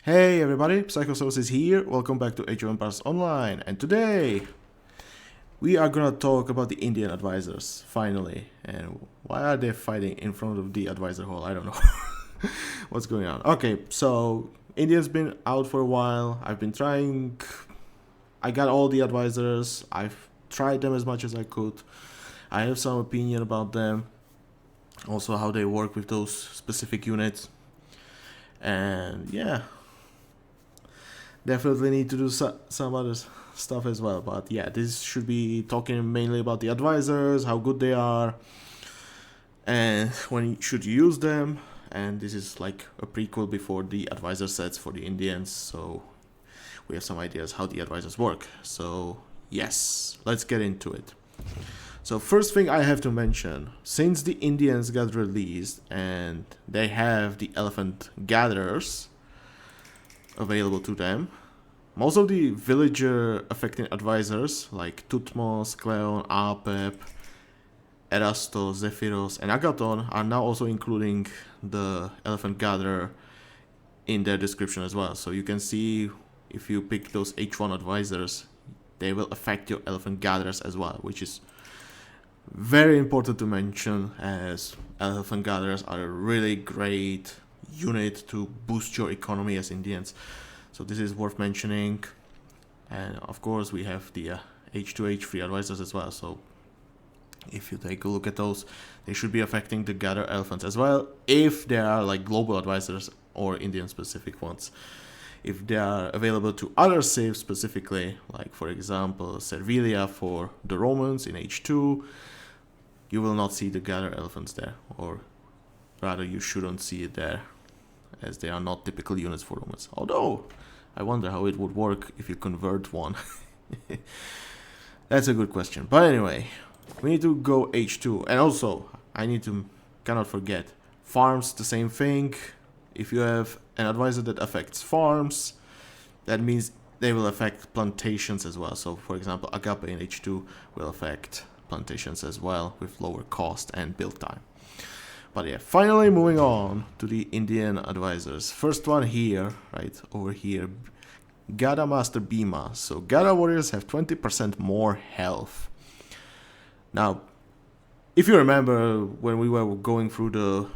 Hey everybody, Psychosaurus is here. Welcome back to Age of Empires Online. And today we are gonna talk about the Indian advisors, finally. And why are they fighting in front of the advisor hall? I don't know. What's going on? Okay, so India's been out for a while. I've been trying. I got all the advisors. I've tried them as much as I could. I have some opinion about them. Also how they work with those specific units. And yeah. Definitely need to do some other stuff as well. But yeah, this should be talking mainly about the advisors, how good they are, and when you should use them. And this is like a prequel before the advisor sets for the Indians, so we have some ideas how the advisors work. So yes, let's get into it. So first thing I have to mention, since the Indians got released and they have the elephant gatherers available to them, most of the villager affecting advisors like Tutmos, Cleon, Apep, Erastos, Zephyros, and Agathon are now also including the elephant gatherer in their description as well. So you can see if you pick those H1 advisors, they will affect your elephant gatherers as well, which is very important to mention, as elephant gatherers are a really great unit to boost your economy as Indians. So this is worth mentioning. And of course we have the H2 H3 advisors as well. So if you take a look at those, they should be affecting the gather elephants as well, if they are like global advisors or Indian specific ones. If they are available to other saves specifically, like for example Servilia for the Romans in H2, you will not see the gather elephants there, or rather you shouldn't see it there, as they are not typical units for Romans. Although, I wonder how it would work if you convert one. That's a good question. But anyway, we need to go H2. And also, cannot forget, farms, the same thing. If you have an advisor that affects farms, that means they will affect plantations as well. So, for example, Agape in H2 will affect plantations as well, with lower cost and build time. But yeah, finally moving on to the Indian advisors. First one here, right over here, Gada Master Bhima. So Gada warriors have 20% more health. Now, if you remember when we were going through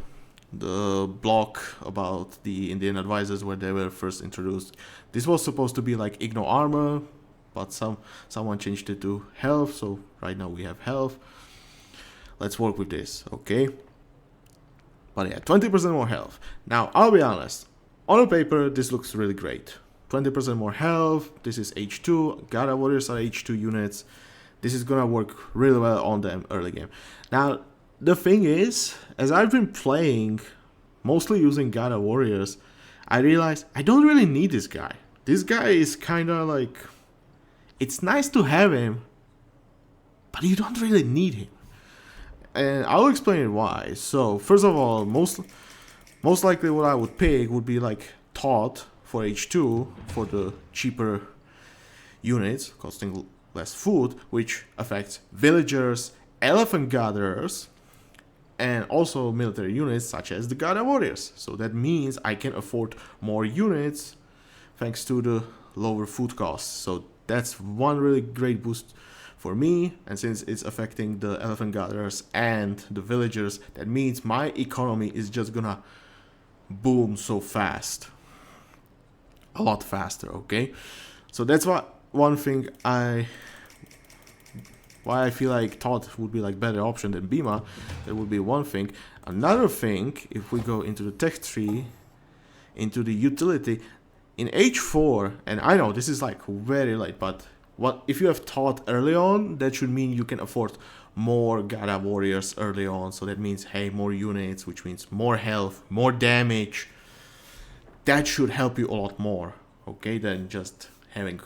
the block about the Indian advisors where they were first introduced, this was supposed to be like Igno armor, but someone changed it to health. So right now we have health. Let's work with this, okay? But yeah, 20% more health. Now, I'll be honest. On paper, this looks really great. 20% more health. This is H2. Gada warriors are H2 units. This is gonna work really well on them early game. Now, the thing is, as I've been playing, mostly using Gada warriors, I realized I don't really need this guy. This guy is kinda like... It's nice to have him, but you don't really need him. And I'll explain why. So, first of all, most likely what I would pick would be like Taught for H2 for the cheaper units, costing less food, which affects villagers, elephant gatherers, and also military units such as the Gada warriors. So that means I can afford more units thanks to the lower food costs. So that's one really great boost for me, and since it's affecting the elephant gatherers and the villagers, that means my economy is just gonna boom so fast. A lot faster, okay? So that's one thing why I feel like Taught would be like better option than Bhima. That would be one thing. Another thing, if we go into the tech tree, into the utility, in H4, and I know this is like very late, but what if you have Taught early on, that should mean you can afford more Gada warriors early on. So that means, hey, more units, which means more health, more damage. That should help you a lot more, okay, than just having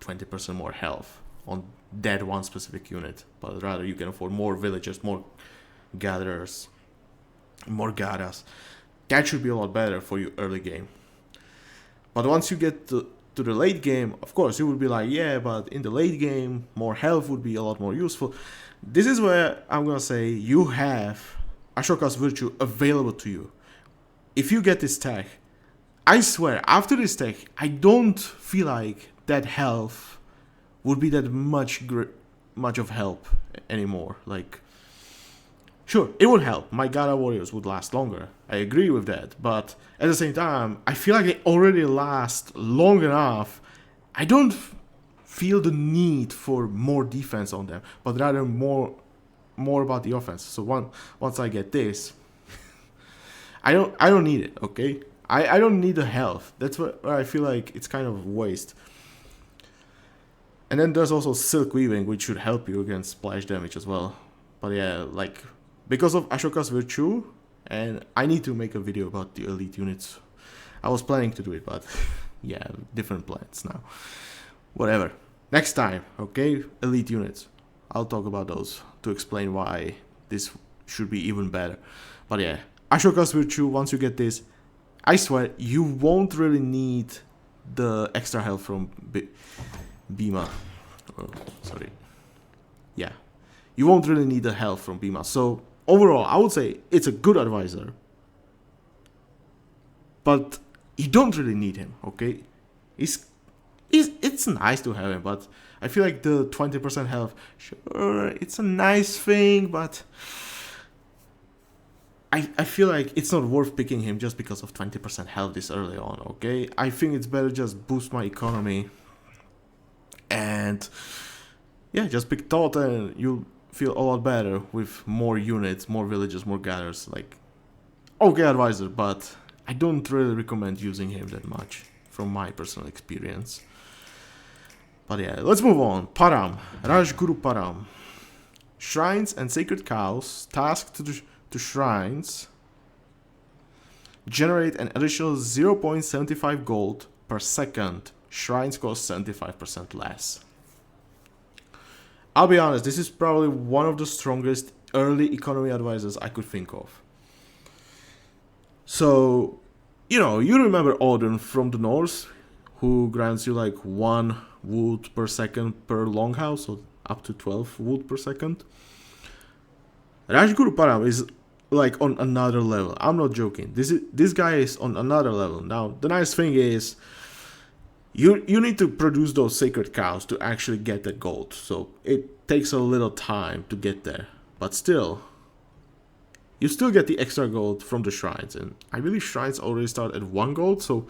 20% more health on that one specific unit. But rather you can afford more villagers, more gatherers, more Gadas. That should be a lot better for you early game. But once you get to the late game, of course, you would be like, yeah, but in the late game, more health would be a lot more useful. This is where I'm gonna say you have Ashoka's virtue available to you. If you get this tag, I swear, after this tech, I don't feel like that health would be that much of help anymore. Like, sure, it would help. My Gada warriors would last longer. I agree with that. But at the same time, I feel like they already last long enough. I don't feel the need for more defense on them, but rather more about the offense. So once I get this, I don't need it, okay? I don't need the health. That's where I feel like it's kind of a waste. And then there's also Silk Weaving, which should help you against splash damage as well. But yeah, like, because of Ashoka's Virtue, and I need to make a video about the elite units. I was planning to do it, but yeah, different plans now. Whatever. Next time, okay? Elite units. I'll talk about those to explain why this should be even better. But yeah, Ashoka's Virtue, once you get this, I swear, you won't really need the extra health from Bhima. Oh, sorry. Yeah. You won't really need the health from Bhima. So, overall, I would say it's a good advisor. But you don't really need him, okay? It's nice to have him, but I feel like the 20% health, sure, it's a nice thing, but I feel like it's not worth picking him just because of 20% health this early on, okay? I think it's better just boost my economy and yeah, just pick Thought and you'll feel a lot better with more units, more villages, more gathers. Like, okay advisor, but I don't really recommend using him that much from my personal experience. But yeah, let's move on. Param, Rajguru Param. Shrines and sacred cows tasked to shrines generate an additional 0.75 gold per second. Shrines cost 75% less. I'll be honest, this is probably one of the strongest early economy advisors I could think of. So, you know, you remember Odin from the Norse, who grants you like 1 wood per second per longhouse, so up to 12 wood per second. Rajguru Param is like on another level. I'm not joking. This guy is on another level. Now, the nice thing is, you need to produce those sacred cows to actually get that gold. So it takes a little time to get there. But still, you still get the extra gold from the shrines. And I believe shrines already start at 1 gold, so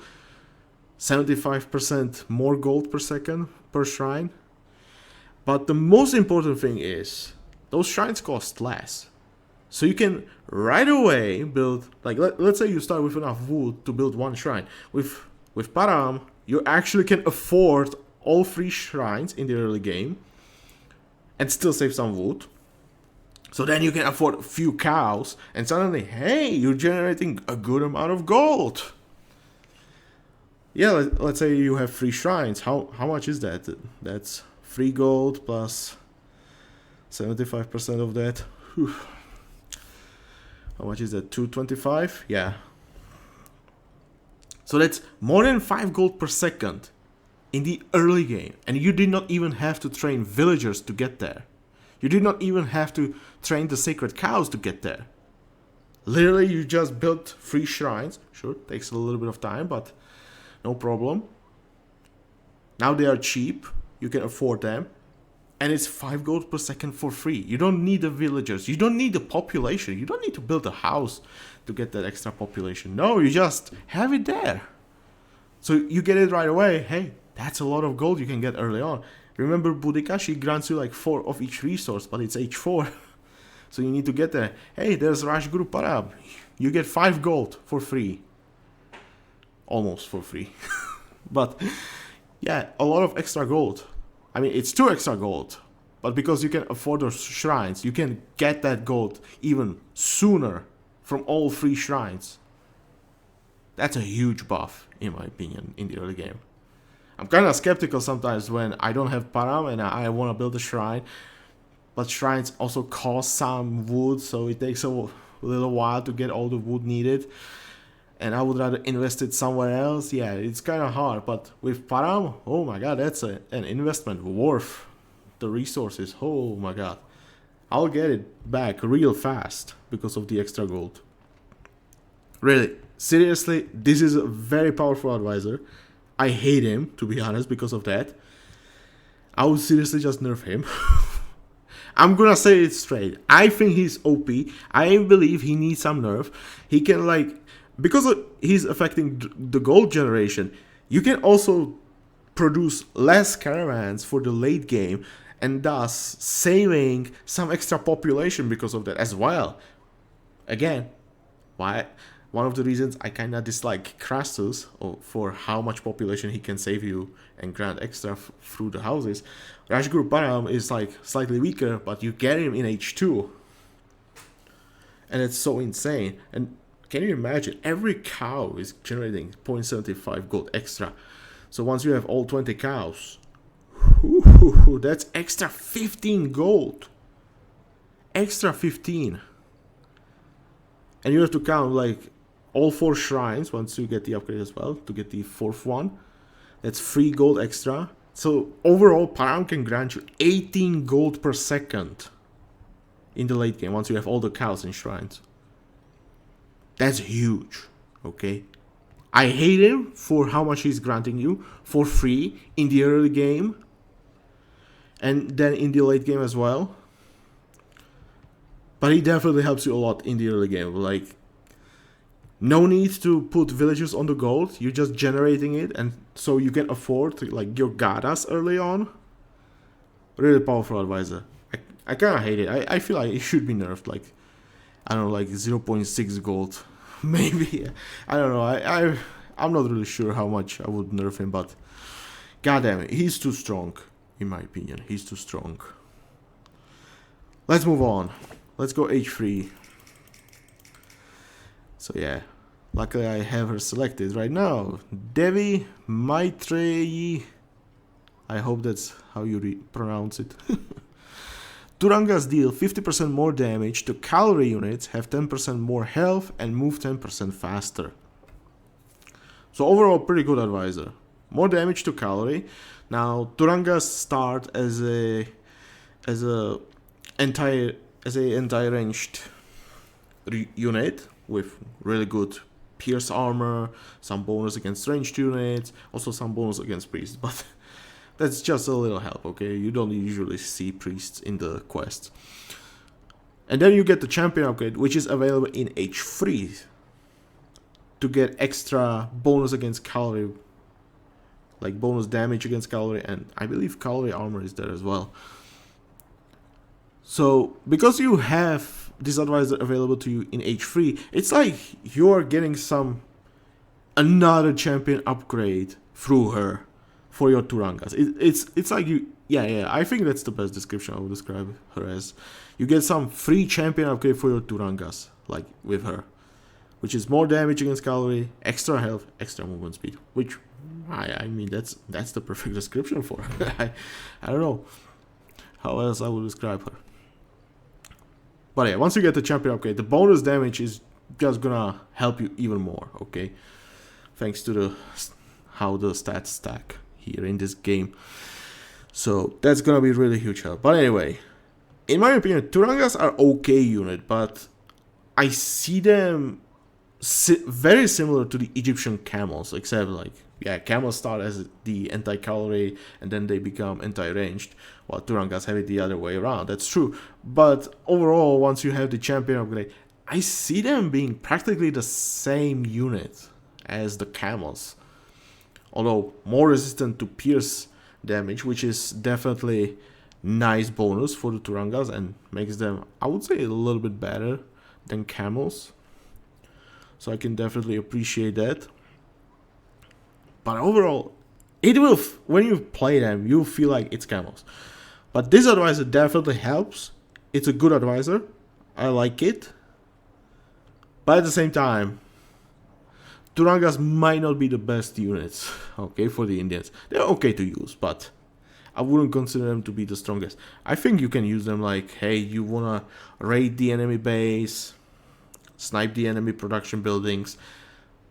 75% more gold per second per shrine. But the most important thing is, those shrines cost less. So you can right away build, like let's say you start with enough wood to build 1 shrine. With Param, you actually can afford all 3 shrines in the early game and still save some wood. So then you can afford a few cows and suddenly, hey, you're generating a good amount of gold. Yeah, let's say you have 3 shrines. How much is that? That's 3 gold plus 75% of that. Whew. How much is that? 225? Yeah. So that's more than 5 gold per second in the early game. And you did not even have to train villagers to get there. You did not even have to train the sacred cows to get there. Literally, you just built 3 shrines. Sure, it takes a little bit of time, but no problem. Now they are cheap. You can afford them. And it's 5 gold per second for free. You don't need the villagers. You don't need the population. You don't need to build a house to get that extra population. No, you just have it there. So you get it right away. Hey, that's a lot of gold you can get early on. Remember Boudica? She grants you like 4 of each resource, but it's H4. So you need to get there. Hey, there's Rajguru Param. You get 5 gold for free. Almost for free. But yeah, a lot of extra gold. I mean, it's 2 extra gold, but because you can afford those shrines, you can get that gold even sooner from all 3 shrines. That's a huge buff, in my opinion, in the early game. I'm kind of skeptical sometimes when I don't have Param and I want to build a shrine, but shrines also cost some wood, so it takes a little while to get all the wood needed. And I would rather invest it somewhere else. Yeah, it's kind of hard. But with Param, oh my god, that's an investment worth the resources. Oh my god. I'll get it back real fast because of the extra gold. Really, seriously, this is a very powerful advisor. I hate him, to be honest, because of that. I would seriously just nerf him. I'm gonna say it straight. I think he's OP. I believe he needs some nerf. He can, like, because he's affecting the gold generation, you can also produce less caravans for the late game, and thus saving some extra population because of that as well. Again, why? One of the reasons I kind of dislike Crassus for how much population he can save you and grant extra through the houses. Rajguru Param is like slightly weaker, but you get him in H2. And it's so insane. And can you imagine? Every cow is generating 0.75 gold extra. So once you have all 20 cows, that's extra 15 gold. Extra 15. And you have to count like all 4 shrines once you get the upgrade as well to get the 4th one. That's 3 gold extra. So overall, Param can grant you 18 gold per second in the late game once you have all the cows and shrines. That's huge, okay? I hate him for how much he's granting you for free in the early game and then in the late game as well. But he definitely helps you a lot in the early game. Like, no need to put villagers on the gold. You're just generating it, and so you can afford like your Gadas early on. Really powerful advisor. I kind of hate it. I feel like it should be nerfed. Like, I don't know, like 0.6 gold, maybe. I don't know. I'm not really sure how much I would nerf him, but goddamn it, he's too strong, in my opinion. He's too strong. Let's move on. Let's go H3. So yeah, luckily I have her selected right now. Devi Maitreyi. I hope that's how you pronounce it. Turangas deal 50% more damage to cavalry units, have 10% more health, and move 10% faster. So overall, pretty good advisor. More damage to cavalry. Now Turangas start as a anti-ranged unit with really good pierce armor, some bonus against ranged units, also some bonus against priests, but that's just a little help, okay? You don't usually see priests in the quest. And then you get the champion upgrade, which is available in H3 to get extra bonus against cavalry, like bonus damage against cavalry, and I believe cavalry armor is there as well. So, because you have this advisor available to you in H3, it's like you're getting another champion upgrade through her for your Turangas. It's like you, yeah, I think that's the best description I would describe her as. You get some free champion upgrade for your Turangas, like with her, which is more damage against cavalry, extra health, extra movement speed, which, I mean, that's the perfect description for her. I don't know how else I would describe her. But yeah, once you get the champion upgrade, the bonus damage is just gonna help you even more, okay? Thanks to how the stats stack here in this game. So that's gonna be really huge help. But anyway, in my opinion, Turangas are okay unit, but I see them very similar to the Egyptian camels, except like, yeah, camels start as the anti-cavalry and then they become anti-ranged, while Turangas have it the other way around. That's true. But overall, once you have the champion upgrade, I see them being practically the same unit as the camels. Although more resistant to pierce damage, which is definitely nice bonus for the Turangas and makes them, I would say, a little bit better than camels. So I can definitely appreciate that. But overall, it will, when you play them, you feel like it's camels. But this advisor definitely helps. It's a good advisor. I like it. But at the same time, Turangas might not be the best units, okay, for the Indians. They're okay to use, but I wouldn't consider them to be the strongest. I think you can use them like, hey, you wanna raid the enemy base, snipe the enemy production buildings.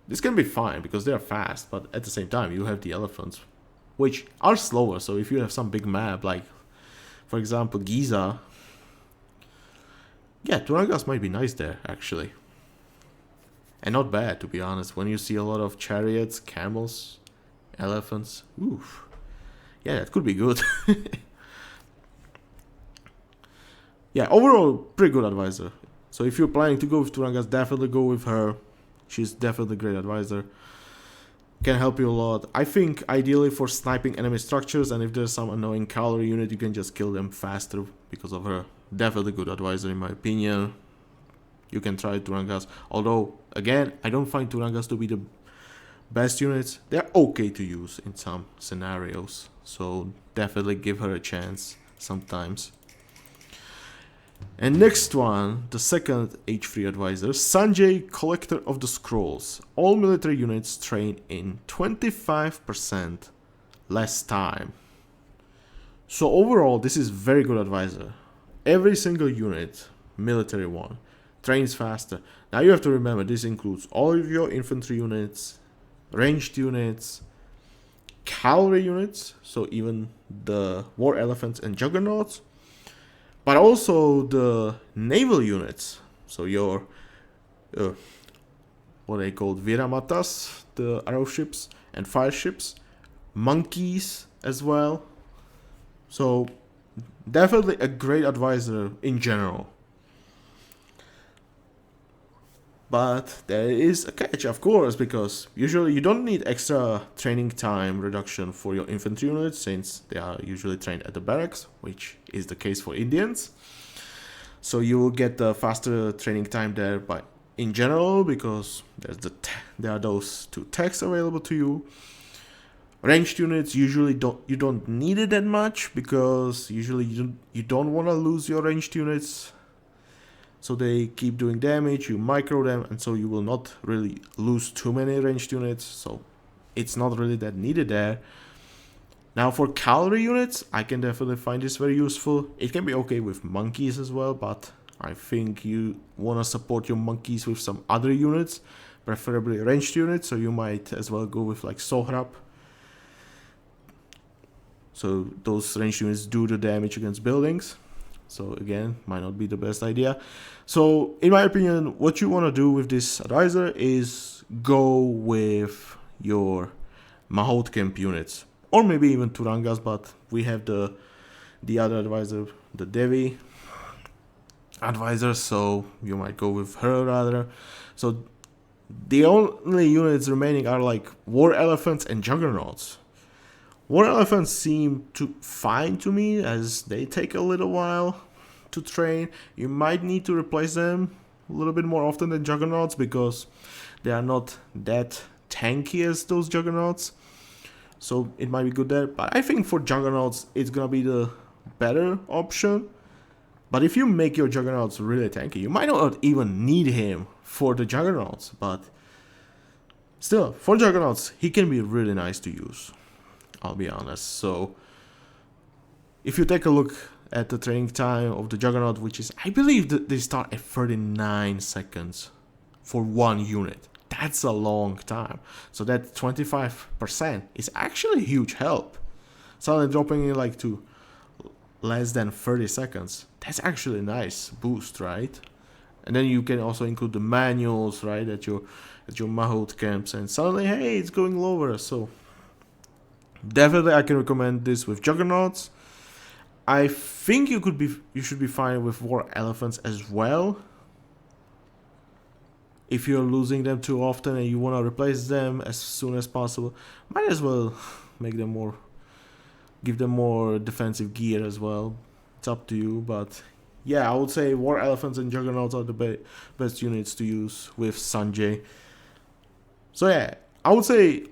This can be fine because they're fast, but at the same time, you have the elephants, which are slower. So if you have some big map, like, for example, Giza, yeah, Turangas might be nice there, actually. And not bad, to be honest. When you see a lot of chariots, camels, elephants, oof. Yeah, that could be good. Yeah, overall, pretty good advisor. So if you're planning to go with Turangas, definitely go with her. She's definitely a great advisor. Can help you a lot. I think ideally for sniping enemy structures, and if there's some annoying cavalry unit, you can just kill them faster because of her. Definitely good advisor in my opinion. You can try Turangas. Although, again, I don't find Turangas to be the best units. They're okay to use in some scenarios. So definitely give her a chance sometimes. And next one, the second H3 advisor, Sanjay, Collector of the Scrolls. All military units train in 25% less time. So overall, this is very good advisor. Every single unit, military one, trains faster. Now you have to remember, this includes all of your infantry units, ranged units, cavalry units, so even the war elephants and juggernauts, but also the naval units, so your what they called Viramatas, the arrow ships and fire ships, monkeys as well. So definitely a great advisor in general. But there is a catch, of course, because usually you don't need extra training time reduction for your infantry units, since they are usually trained at the barracks, which is the case for Indians. So you will get the faster training time there, but in general, because there are those two techs available to you. Ranged units usually you don't need it that much, because usually you don't want to lose your ranged units. So they keep doing damage, you micro them, and so you will not really lose too many ranged units, so it's not really that needed there. Now for cavalry units, I can definitely find this very useful. It can be okay with monkeys as well, but I think you want to support your monkeys with some other units, preferably ranged units, so you might as well go with like Sohrab. So those ranged units do the damage against buildings. So again, might not be the best idea. So in my opinion, what you want to do with this advisor is go with your Mahout camp units, or maybe even Turangas, but we have the other advisor, the Devi advisor, so you might go with her rather. So the only units remaining are like war elephants and juggernauts. War elephants seem fine to me, as they take a little while to train. You might need to replace them a little bit more often than juggernauts, because they are not that tanky as those juggernauts. So it might be good there. But I think for juggernauts, it's gonna be the better option. But if you make your juggernauts really tanky, you might not even need him for the juggernauts. But still, for juggernauts, he can be really nice to use, I'll be honest. So if you take a look at the training time of the Juggernaut, which is, I believe that they start at 39 seconds for one unit. That's a long time. So that 25% is actually a huge help. Suddenly dropping it like to less than 30 seconds. That's actually a nice boost, right? And then you can also include the manuals, right, at your Mahout camps, and suddenly, hey, it's going lower. So definitely I can recommend this with Juggernauts. I think you should be fine with war elephants as well. If you're losing them too often and you want to replace them as soon as possible, might as well make them give them more defensive gear as well. It's up to you, but yeah, I would say war elephants and juggernauts are the best units to use with Sanjay. So yeah, I would say,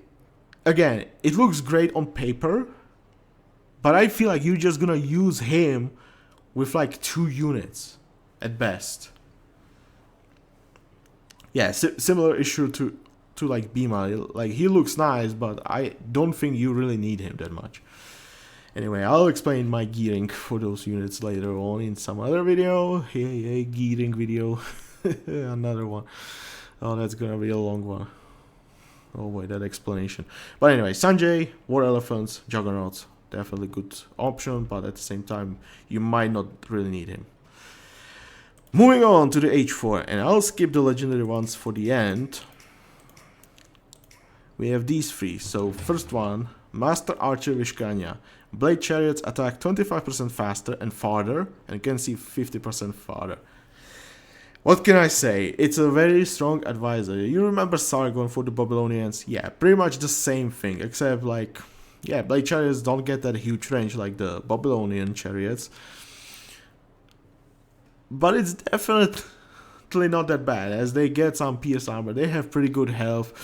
again, it looks great on paper, but I feel like you're just gonna use him with like 2 units at best. Yeah, similar issue to like Bhima. Like, he looks nice, but I don't think you really need him that much. Anyway, I'll explain my gearing for those units later on in some other video. Hey, gearing video. Another one. Oh, that's gonna be a long one. Oh wait, that explanation. But anyway, Sanjay, war elephants, juggernauts, definitely good option, but at the same time, you might not really need him. Moving on to the H4, and I'll skip the legendary ones for the end. We have these three. So first one, Master Archer Vishkanya. Blade chariots attack 25% faster and farther, and can see 50% farther. What can I say? It's a very strong advisor. You remember Sargon for the Babylonians? Yeah, pretty much the same thing, except like, yeah, blade chariots don't get that huge range like the Babylonian chariots. But it's definitely not that bad, as they get some pierce armor, they have pretty good health,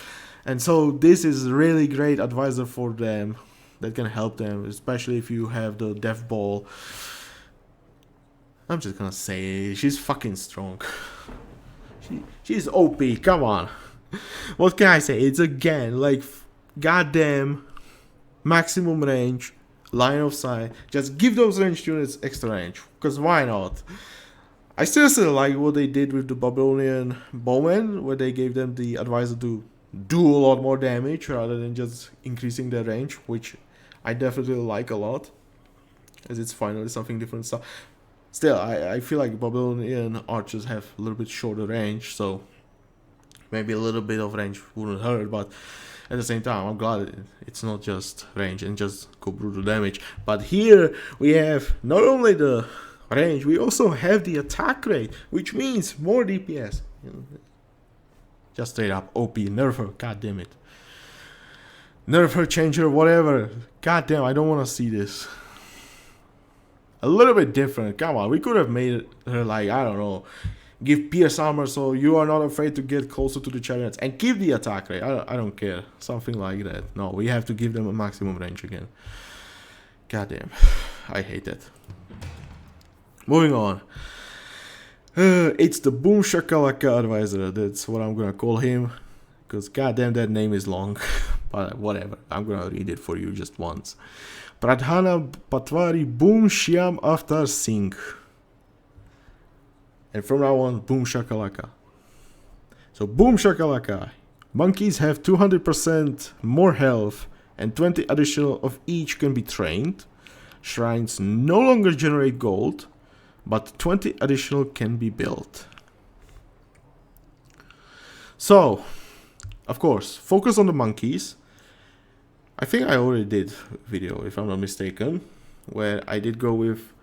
and so this is really great advisor for them that can help them, especially if you have the death ball. I'm just gonna say, she's fucking strong. She's OP, come on. What can I say? It's again, like, goddamn maximum range, line of sight. Just give those ranged units extra range, because why not? I still like what they did with the Babylonian bowmen, where they gave them the advisor to do a lot more damage rather than just increasing their range, which I definitely like a lot, as it's finally something different. So still, I feel like Babylonian archers have a little bit shorter range, so maybe a little bit of range wouldn't hurt, but at the same time, I'm glad it's not just range and just go brutal damage. But here we have not only the range, we also have the attack rate, which means more DPS. Just straight up OP, nerf her, god damn it. Nerf her, change her, whatever. God damn, I don't want to see this. A little bit different, come on, we could have made her like, I don't know, give pierce armor so you are not afraid to get closer to the chariots, and keep the attack rate, I don't care, something like that. No, we have to give them a maximum range again. God damn, I hate that. Moving on. It's the Boom Shaka Laka advisor. That's what I'm gonna call him. Because goddamn, that name is long. But whatever. I'm gonna read it for you just once. Pradhana Patwari Boom Shyam Avtar Singh. And from now on, Boom Shaka Laka. So Boom Shaka Laka. Monkeys have 200% more health, and 20 additional of each can be trained. Shrines no longer generate gold, but 20 additional can be built. So, of course, focus on the monkeys. I think I already did a video, if I'm not mistaken, where I did go with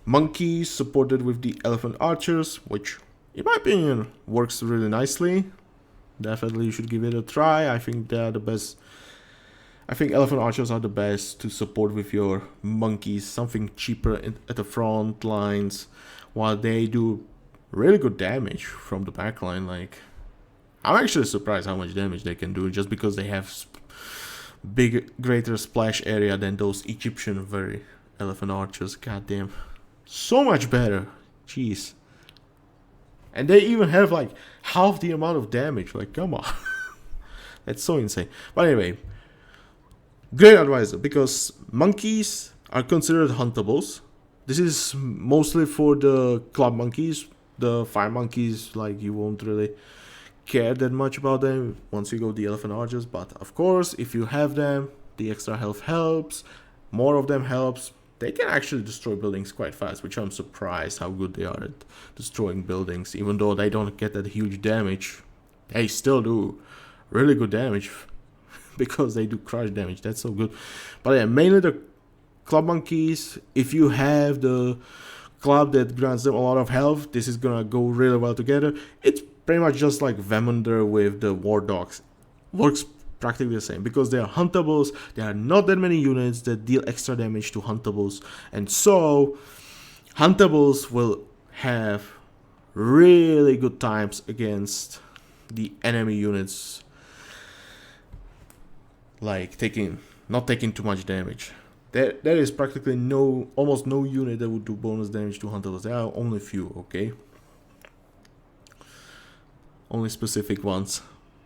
monkeys supported with the elephant archers, which, in my opinion, works really nicely. Definitely you should give it a try. I think they are the best. I think elephant archers are the best to support with your monkeys, something cheaper at the front lines, while they do really good damage from the back line. Like, I'm actually surprised how much damage they can do just because they have greater splash area than those Egyptian very elephant archers. Goddamn, so much better. Jeez. And they even have like half the amount of damage. Like, come on. That's so insane. But anyway, great advisor, because monkeys are considered huntables. This is mostly for the club monkeys. The fire monkeys, like, you won't really care that much about them once you go the elephant archers. But of course, if you have them, the extra health helps. More of them helps. They can actually destroy buildings quite fast, which I'm surprised how good they are at destroying buildings. Even though they don't get that huge damage, they still do really good damage. Because they do crush damage. That's so good. But yeah, mainly the club monkeys. If you have the club that grants them a lot of health, this is gonna go really well together. It's pretty much just like Vemander with the war dogs. Works practically the same, because they are huntables. There are not that many units that deal extra damage to huntables, and so huntables will have really good times against the enemy units, like not taking too much damage. There is practically almost no unit that would do bonus damage to huntables. There are only few, okay? Only specific ones.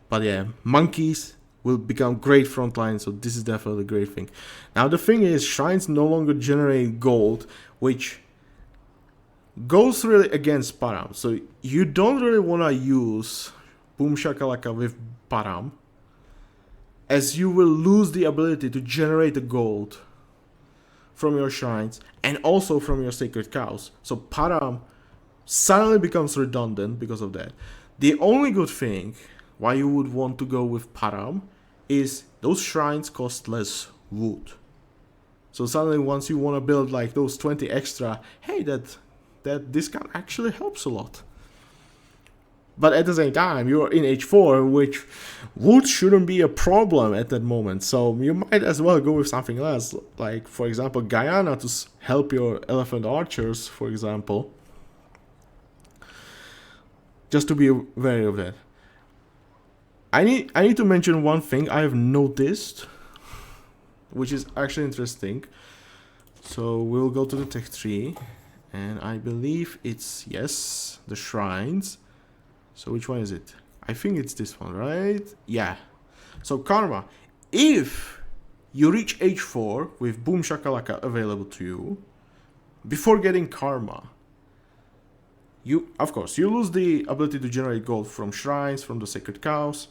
But yeah, monkeys will become great frontline, so this is definitely a great thing. Now the thing is, shrines no longer generate gold, which goes really against Param. So you don't really want to use Boom Shakalaka with Param, as you will lose the ability to generate the gold from your shrines and also from your sacred cows. So Param suddenly becomes redundant because of that. The only good thing why you would want to go with Param is those shrines cost less wood. So suddenly once you want to build like those 20 extra, hey, that discount actually helps a lot. But at the same time, you're in H4, which wood shouldn't be a problem at that moment. So you might as well go with something else, like for example Guyana to help your elephant archers, for example. Just to be wary of that. I need to mention one thing I have noticed, which is actually interesting. So we'll go to the tech tree, and I believe it's, yes, the shrines. So which one is it? I think it's this one, right? Yeah. So karma. If you reach H4 with Boom Shaka Laka available to you, before getting karma, you, of course, you lose the ability to generate gold from shrines, from the sacred cows.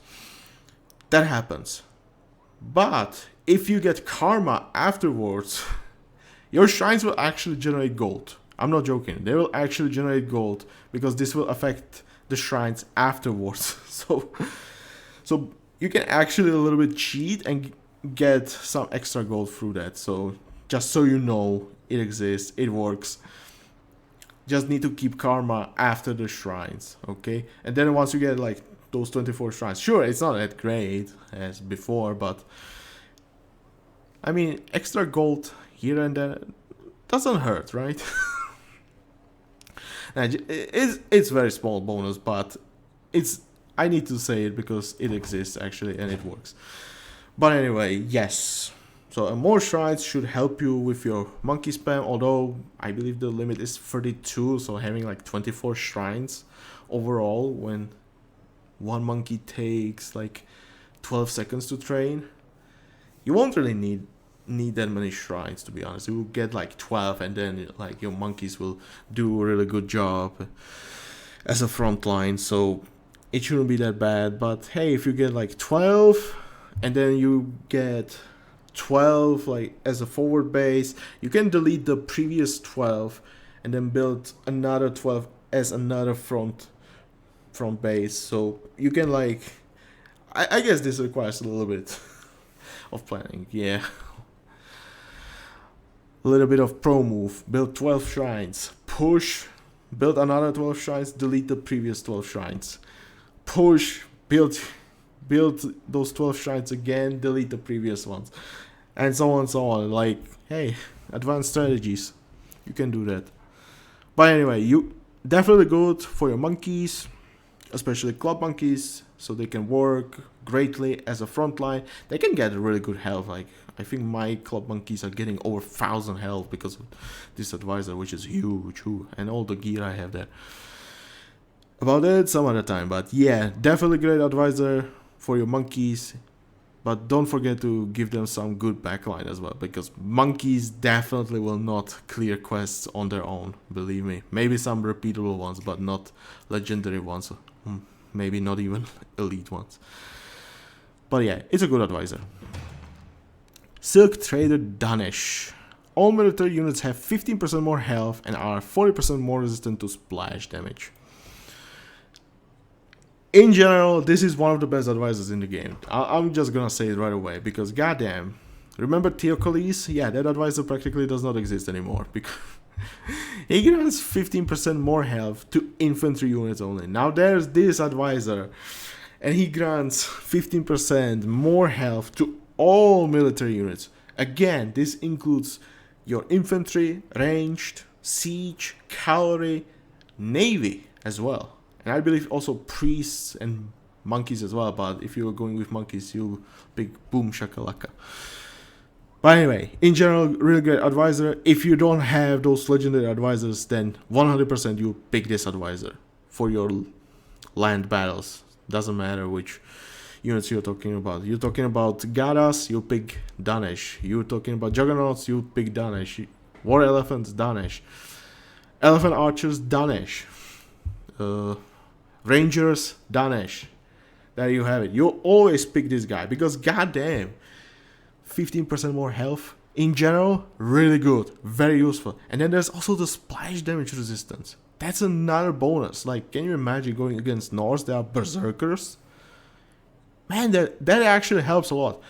That happens. But if you get karma afterwards, your shrines will actually generate gold. I'm not joking. They will actually generate gold because this will affect the shrines afterwards. So you can actually a little bit cheat and get some extra gold through that. So just so you know, it exists, it works. Just need to keep karma after the shrines, okay? And then once you get like those 24 shrines, sure, it's not that great as before, but I mean, extra gold here and there doesn't hurt, right? It's very small bonus, but I need to say it because it exists actually and it works. But anyway, yes. So more shrines should help you with your monkey spam, although I believe the limit is 32, so having like 24 shrines overall when one monkey takes like 12 seconds to train, you won't really need that many shrines, to be honest. You will get like 12 and then like your monkeys will do a really good job as a front line, so it shouldn't be that bad. But hey, if you get like 12 and then you get 12 like as a forward base, you can delete the previous 12 and then build another 12 as another front base. So you can like, I guess this requires a little bit of planning, yeah. A little bit of pro move. Build 12 shrines, push, build another 12 shrines, delete the previous 12 shrines, push, build those 12 shrines again, delete the previous ones, and so on and so on. Like, hey, advanced strategies, you can do that. But anyway, you definitely good for your monkeys, especially club monkeys, so they can work greatly as a front line. They can get really good health. Like, I think my club monkeys are getting over 1000 health because of this advisor, which is huge, and all the gear I have there. About it some other time, but yeah, definitely great advisor for your monkeys. But don't forget to give them some good backline as well, because monkeys definitely will not clear quests on their own, believe me. Maybe some repeatable ones, but not legendary ones. Maybe not even elite ones. But yeah, it's a good advisor. Silk Trader Dhanesh. All military units have 15% more health and are 40% more resistant to splash damage. In general, this is one of the best advisors in the game. I'm just gonna say it right away, because goddamn, remember Theocles? Yeah, that advisor practically does not exist anymore, because he grants 15% more health to infantry units only. Now there's this advisor, and he grants 15% more health to all military units. Again, this includes your infantry, ranged, siege, cavalry, navy as well. And I believe also priests and monkeys as well, but if you're going with monkeys, you pick Boom Shaka Laka. But anyway, in general, really great advisor. If you don't have those legendary advisors, then 100% you pick this advisor for your land battles. Doesn't matter which units you're talking about. You're talking about Gadas, you pick Dhanesh. You're talking about Juggernauts, you pick Dhanesh. War Elephants, Dhanesh. Elephant Archers, Dhanesh. Rangers, Dhanesh. There you have it. You always pick this guy, because goddamn, 15% more health. In general, really good, very useful. And then there's also the splash damage resistance. That's another bonus. Like, can you imagine going against Norse? They are berserkers. Man, that actually helps a lot.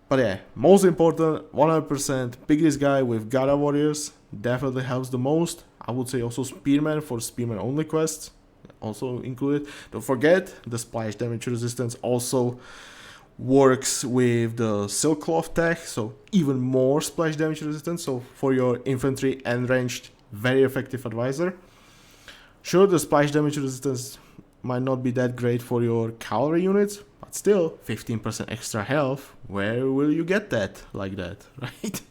But yeah, most important, 100%, pick this guy with Gada warriors. Definitely helps the most. I would say also Spearman for Spearman only quests. Also included. Don't forget, the splash damage resistance also works with the Silk Cloth tech. So even more splash damage resistance. So for your infantry and ranged, very effective advisor. Sure, the splash damage resistance might not be that great for your cavalry units, but still 15% extra health. Where will you get that like that, right?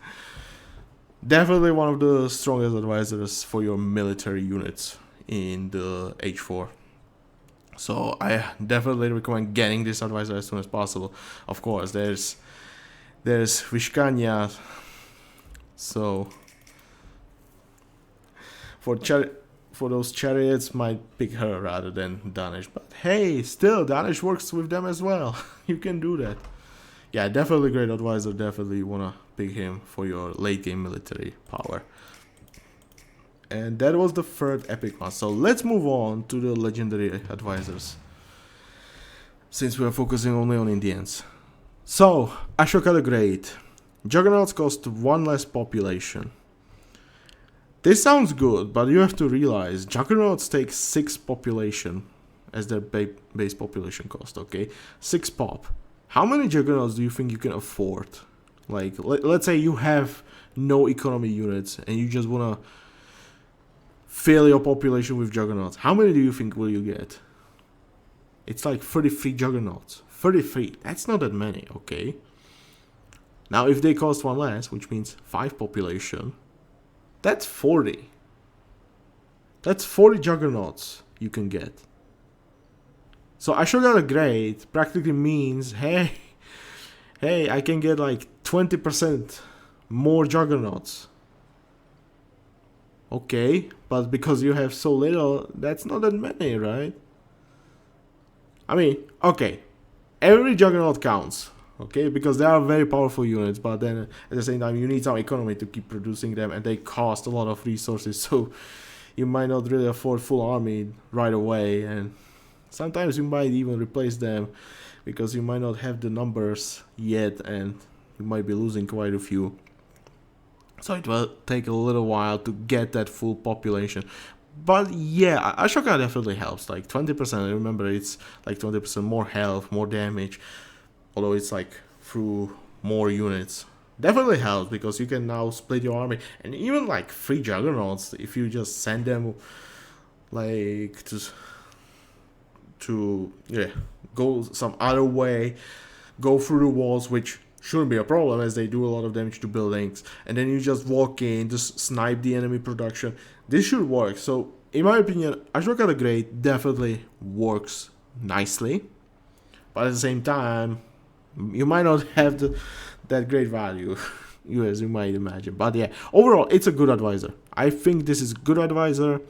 Definitely one of the strongest advisors for your military units in the H4. So I definitely recommend getting this advisor as soon as possible. Of course, there's Vishkanya. So for those chariots, might pick her rather than Dhanesh. But hey, still Dhanesh works with them as well. You can do that. Yeah, definitely great advisor. Definitely wanna pick him for your late game military power. And that was the third epic one. So let's move on to the legendary advisors, since we are focusing only on Indians. So Ashoka the Great. Juggernauts cost 1 less population. This sounds good, but you have to realize Juggernauts take 6 population as their base population cost, okay? 6 pop. How many Juggernauts do you think you can afford? Like, let's say you have no economy units and you just want to fill your population with Juggernauts. How many do you think will you get? It's like 33 Juggernauts. 33. That's not that many, okay? Now, if they cost 1 less, which means 5 population, that's 40. That's 40 Juggernauts you can get. So Ashoka the Great practically means, hey, I can get like 20% more Juggernauts. Okay, but because you have so little, that's not that many, right? I mean, okay, every Juggernaut counts, okay, because they are very powerful units, but then at the same time you need some economy to keep producing them, and they cost a lot of resources, so you might not really afford full army right away, and sometimes you might even replace them because you might not have the numbers yet, and you might be losing quite a few. So it will take a little while to get that full population. But yeah, Ashoka definitely helps. Like 20%, remember it's like 20% more health, more damage. Although it's like through more units. Definitely helps because you can now split your army. And even like 3 Juggernauts, if you just send them like to go some other way, go through the walls, which shouldn't be a problem as they do a lot of damage to buildings, and then you just walk in, just snipe the enemy production. This should work. So in my opinion, Ashoka the Great definitely works nicely, but at the same time you might not have that great value as you might imagine. But yeah, overall it's a good advisor. I think this is good advisor.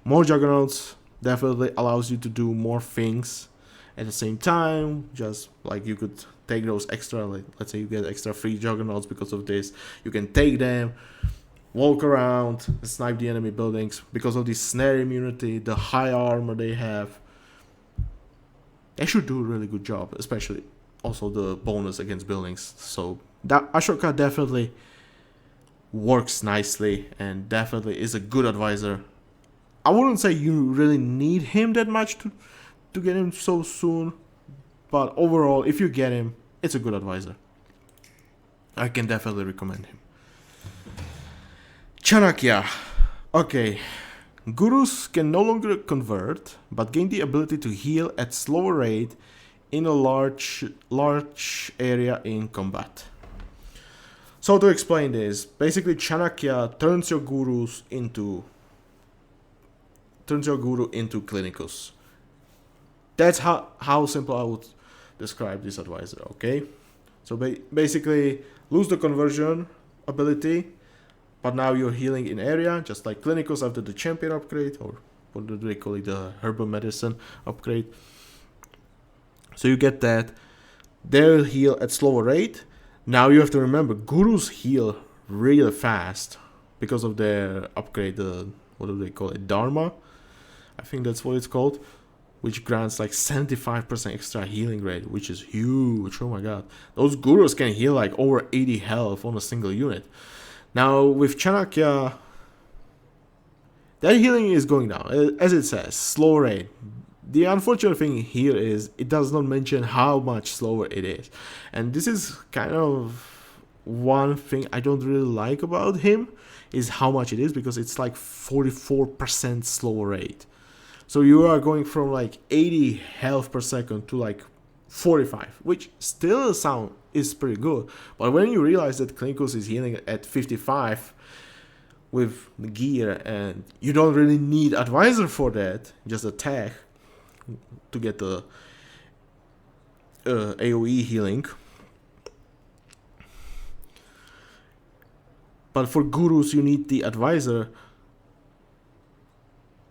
More Juggernauts definitely allows you to do more things at the same time. Just like you could take those extra, like let's say you get extra 3 Juggernauts because of this, you can take them, walk around, snipe the enemy buildings. Because of the snare immunity, the high armor they have, they should do a really good job, especially also the bonus against buildings. So that Ashoka definitely works nicely and definitely is a good advisor. I wouldn't say you really need him that much to get him so soon, but overall, if you get him, it's a good advisor. I can definitely recommend him. Chanakya. Okay. Gurus can no longer convert, but gain the ability to heal at slower rate in a large area in combat. So to explain this, basically Chanakya turns your guru into Clinicus. That's how simple I would describe this advisor, okay? So basically, lose the conversion ability, but now you're healing in area, just like Clinicus after the champion upgrade, or what do they call it, the herbal medicine upgrade. So you get that. They'll heal at slower rate. Now you have to remember, Gurus heal really fast because of their upgrade, what do they call it, Dharma? I think that's what it's called, which grants like 75% extra healing rate, which is huge. Oh my god. Those Gurus can heal like over 80 health on a single unit. Now with Chanakya, that healing is going down, as it says, slow rate. The unfortunate thing here is it does not mention how much slower it is. And this is kind of one thing I don't really like about him, is how much it is, because it's like 44% slower rate. So you are going from like 80 health per second to like 45, which still is pretty good. But when you realize that Klinkos is healing at 55 with the gear, and you don't really need advisor for that, just attack to get the AoE healing. But for Gurus you need the advisor.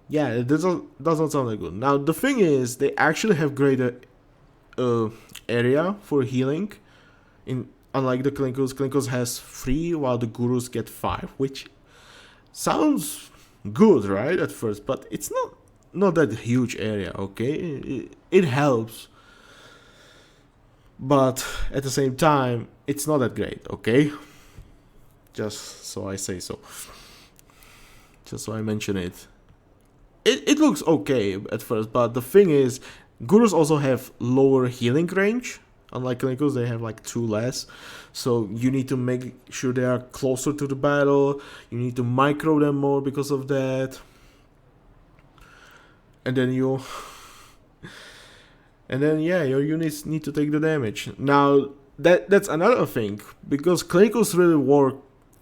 Yeah, it doesn't sound that good. Now the thing is, they actually have greater area for healing. Unlike the Klinkos has 3 while the Gurus get 5, which sounds good, right, at first, but it's not that huge area, okay? It helps, but at the same time, it's not that great, okay? Just so I say so. Just so I mention it. It looks okay at first, but the thing is, Gurus also have lower healing range. Unlike Klinkos, they have like 2 less. So you need to make sure they are closer to the battle. You need to micro them more because of that. And then your units need to take the damage. Now that's another thing, because Klinkos really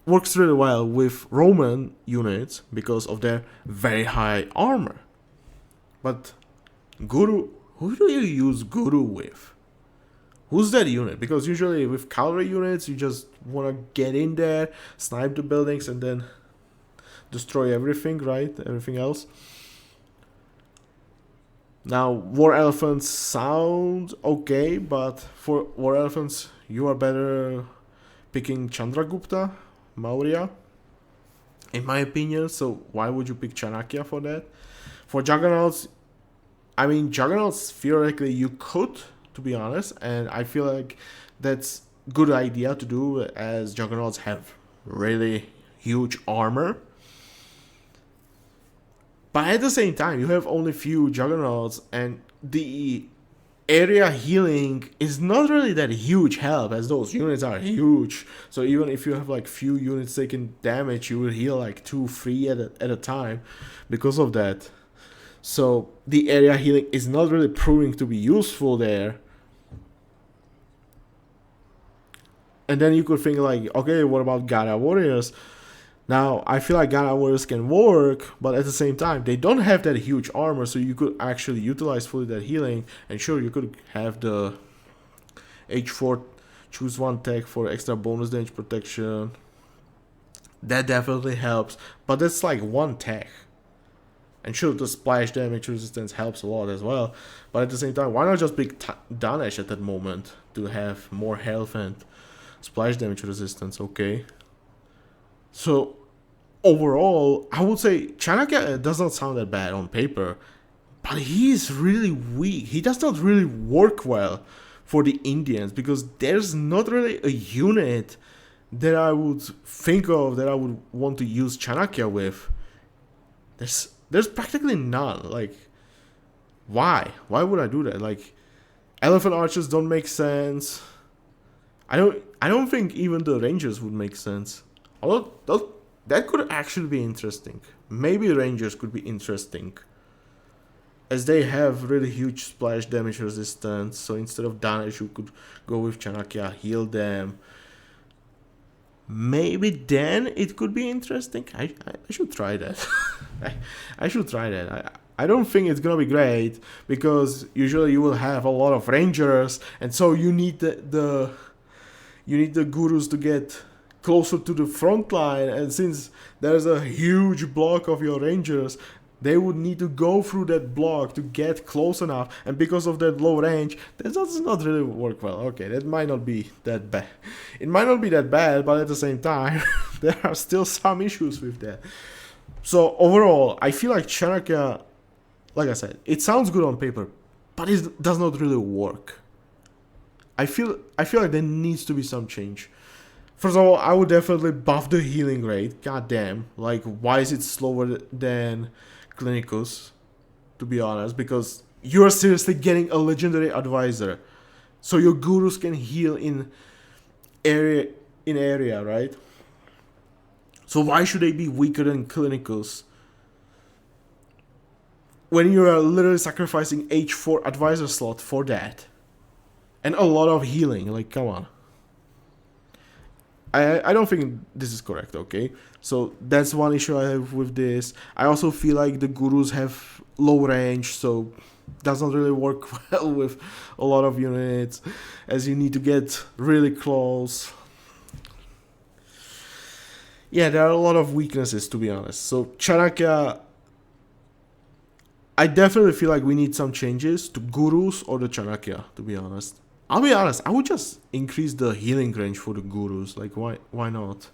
works really well with Roman units because of their very high armor. But Guru, who do you use Guru with? Who's that unit? Because usually with cavalry units, you just want to get in there, snipe the buildings, and then destroy everything, right? Everything else. Now, War Elephants sound okay, but for War Elephants, you are better picking Chandragupta Maurya, in my opinion. So why would you pick Chanakya for that? For Juggernauts, I mean, Juggernauts, theoretically, you could, to be honest, and I feel like that's good idea to do, as Juggernauts have really huge armor. But at the same time, you have only few Juggernauts, and the area healing is not really that huge help, as those units are huge. So even if you have like few units taking damage, you will heal like 2-3 at a time because of that. So the area healing is not really proving to be useful there. And then you could think like, okay, what about Gada warriors? Now, I feel like Gada warriors can work, but at the same time, they don't have that huge armor, so you could actually utilize fully that healing. And sure, you could have the H4, choose one tech for extra bonus damage protection. That definitely helps, but that's like one tech. And sure, the splash damage resistance helps a lot as well. But at the same time, why not just pick Dhanesh at that moment to have more health and splash damage resistance, okay? So, overall, I would say Chanakya does not sound that bad on paper, but he is really weak. He does not really work well for the Indians, because there's not really a unit that I would think of that I would want to use Chanakya with. There's practically none. Like, why? Why would I do that? Like, elephant archers don't make sense. I don't think even the rangers would make sense. Although that could actually be interesting. Maybe rangers could be interesting, as they have really huge splash damage resistance. So instead of Dhanesh, you could go with Chanakya, heal them. Maybe then it could be interesting. I should try that. I should try that. I don't think it's gonna be great, because usually you will have a lot of rangers, and so you need the gurus to get closer to the front line, and since there's a huge block of your rangers, They would need to go through that block to get close enough, and because of that low range, that does not really work well. Okay, that might not be that bad. It might not be that bad, but at the same time, there are still some issues with that. So overall, I feel like Chanakya, like I said, it sounds good on paper, but it does not really work. I feel like there needs to be some change. First of all, I would definitely buff the healing rate. God damn, like why is it slower than Clinicus, to be honest, because you're seriously getting a legendary advisor, so your gurus can heal in area, right? So why should they be weaker than Clinicus when you are literally sacrificing H4 advisor slot for that and a lot of healing? Like, come on. I don't think this is correct, okay? So that's one issue I have with this. I also feel like the gurus have low range, so does not really work well with a lot of units, as you need to get really close. Yeah, there are a lot of weaknesses, to be honest. So Chanakya, I definitely feel like we need some changes to gurus or the Chanakya, to be honest. I'll be honest, I would just increase the healing range for the gurus. Like, why not?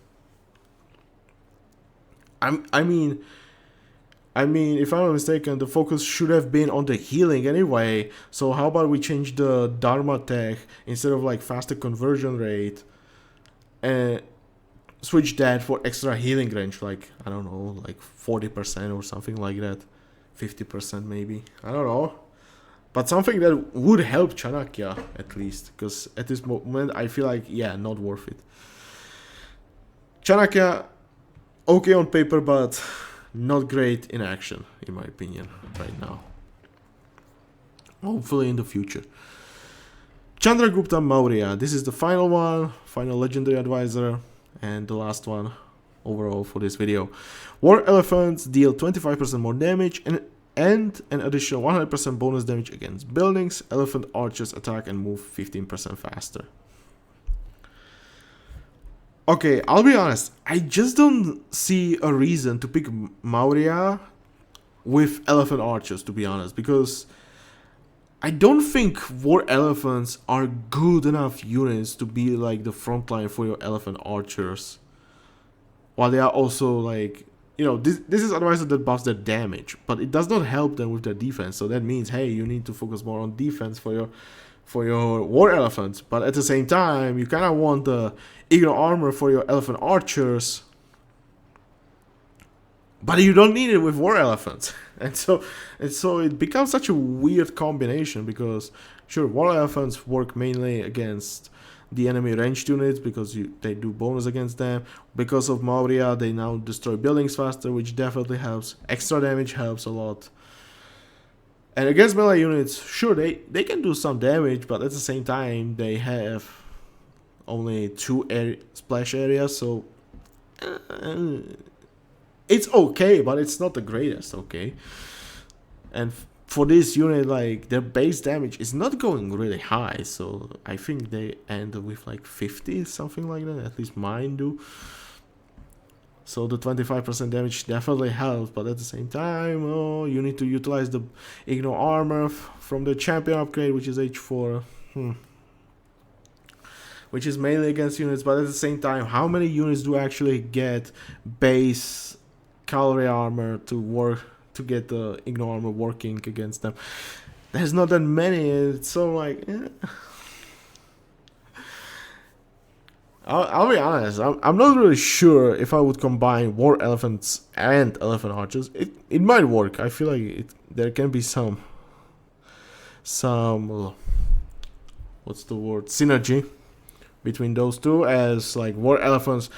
I mean, if I'm not mistaken, the focus should have been on the healing anyway. So how about we change the Dharma tech instead of like faster conversion rate, and switch that for extra healing range, like, I don't know, like 40% or something like that, 50% maybe. I don't know. But something that would help Chanakya, at least. Because at this moment, I feel like, yeah, not worth it. Chanakya, okay on paper, but not great in action, in my opinion, right now. Hopefully in the future. Chandragupta Maurya. This is the final one. Final legendary advisor. And the last one overall for this video. War elephants deal 25% more damage and an additional 100% bonus damage against buildings. Elephant archers attack and move 15% faster. Okay, I'll be honest. I just don't see a reason to pick Maurya with elephant archers, to be honest, because I don't think war elephants are good enough units to be like the front line for your elephant archers. While they are also like, you know, this is advisor that buffs their damage, but it does not help them with their defense. So that means, hey, you need to focus more on defense for your war elephants. But at the same time, you kind of want the ignore armor for your elephant archers, but you don't need it with war elephants. And so it becomes such a weird combination, because sure, war elephants work mainly against the enemy ranged units because they do bonus against them. Because of Maurya, they now destroy buildings faster, which definitely helps. Extra damage helps a lot. And against melee units, sure, they can do some damage, but at the same time, they have only 2 splash areas, so it's okay, but it's not the greatest, okay? And for this unit, like, their base damage is not going really high, so I think they end with like 50, something like that. At least mine do. So the 25% damage definitely helps, but at the same time, you need to utilize the ignore armor from the champion upgrade, which is H4. Which is mainly against units, but at the same time, how many units do actually get base cavalry armor to work, to get the ignore armor working against them? There's not that many. It's so like, I'll be honest, I'm not really sure if I would combine war elephants and elephant archers. It might work. I feel like there can be some what's the word, synergy between those two, as like war elephants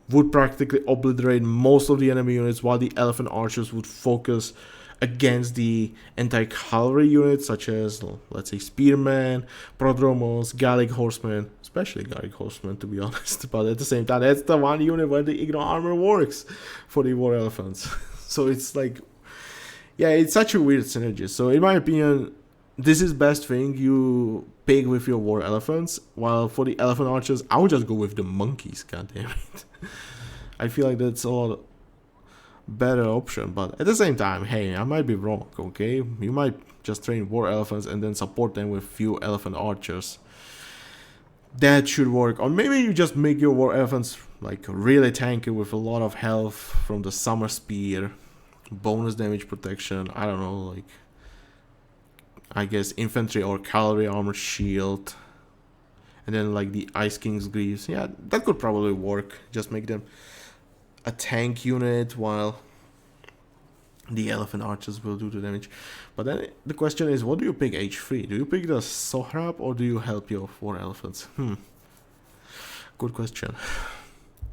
would practically obliterate most of the enemy units, while the elephant archers would focus against the anti-cavalry units, such as, let's say, spearmen, prodromos, Gallic horsemen, especially Gallic horsemen, to be honest. But at the same time, that's the one unit where the ignore armor works for the war elephants. So it's like, yeah, it's such a weird synergy. So in my opinion, this is best thing you pick with your war elephants, while for the elephant archers, I would just go with the monkeys, goddammit. I feel like that's a lot better option, but at the same time, hey, I might be wrong, okay? You might just train war elephants and then support them with few elephant archers. That should work. Or maybe you just make your war elephants like really tanky with a lot of health from the summer spear, bonus damage protection, I don't know, like I guess infantry or cavalry armor shield, and then like the Ice King's Greaves. Yeah, that could probably work. Just make them a tank unit while the elephant archers will do the damage. But then the question is, what do you pick H3? Do you pick the Sohrab or do you help your war elephants? Good question.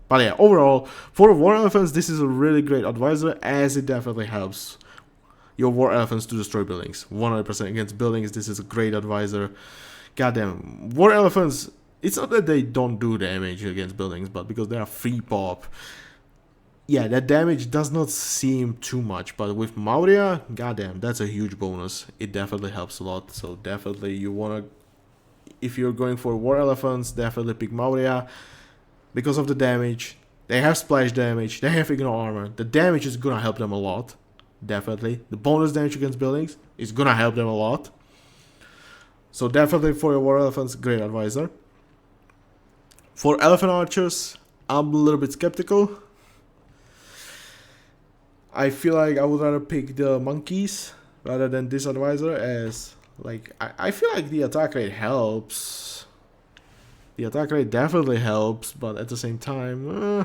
But yeah, overall, for war elephants, this is a really great advisor, as it definitely helps your war elephants to destroy buildings. 100% against buildings, this is a great advisor. Goddamn, war elephants, it's not that they don't do damage against buildings, but because they are free pop, yeah, that damage does not seem too much. But with Maurya, goddamn, that's a huge bonus. It definitely helps a lot. So definitely you wanna, if you're going for war elephants, definitely pick Maurya because of the damage. They have splash damage, they have ignore armor. The damage is gonna help them a lot. Definitely. The bonus damage against buildings is gonna help them a lot. So definitely for your war elephants, great advisor. For elephant archers, I'm a little bit skeptical. I feel like I would rather pick the monkeys rather than this advisor, as like I feel like the attack rate helps. The attack rate definitely helps, but at the same time,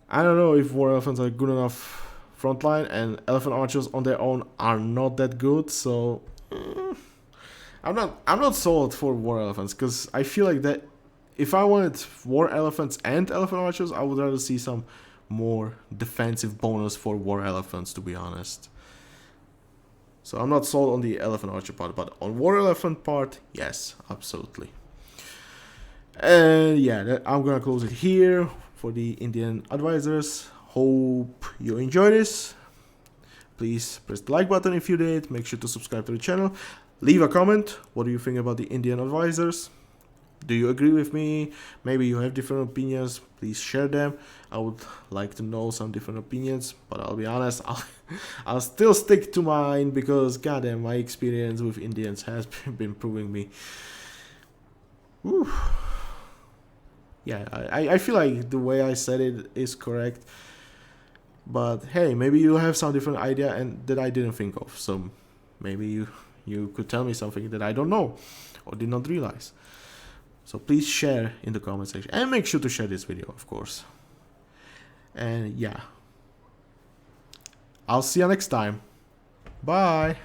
I don't know if war elephants are good enough frontline, and elephant archers on their own are not that good. So I'm not sold for war elephants, because I feel like that if I wanted war elephants and elephant archers, I would rather see some more defensive bonus for war elephants, to be honest. So I'm not sold on the elephant archer part, but on war elephant part, yes, absolutely. And yeah, I'm gonna close it here for the Indian advisors. Hope you enjoyed this. Please press the like button if you did. Make sure to subscribe to the channel. Leave a comment. What do you think about the Indian advisors? Do you agree with me? Maybe you have different opinions. Please share them. I would like to know some different opinions, but I'll be honest, I'll still stick to mine, because goddamn, my experience with Indians has been proving me. Whew. Yeah, I feel like the way I said it is correct. But hey, maybe you have some different idea and that I didn't think of. So maybe you could tell me something that I don't know or did not realize. So please share in the comment section, and make sure to share this video, of course. And yeah, I'll see you next time. Bye.